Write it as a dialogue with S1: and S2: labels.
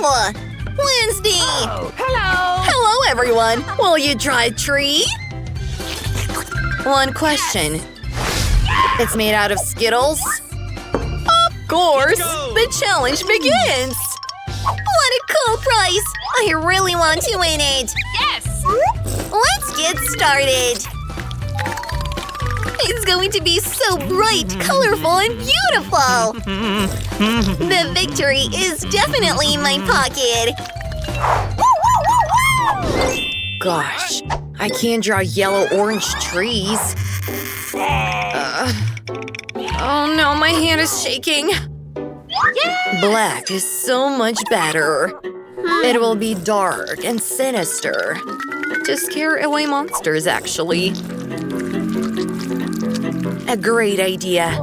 S1: Oh, Wednesday!
S2: Oh, hello!
S1: Hello, everyone! Will you try a tree? One question. It's made out of Skittles? Of course! The challenge begins! What a cool prize! I really want to win it!
S2: Yes!
S1: Let's get started! It's going to be so bright, colorful, and beautiful! The victory is definitely in my pocket! Gosh, I can't draw yellow-orange trees. Oh no, my hand is shaking. Black is so much better. It will be dark and sinister. To scare away monsters, actually. A great idea.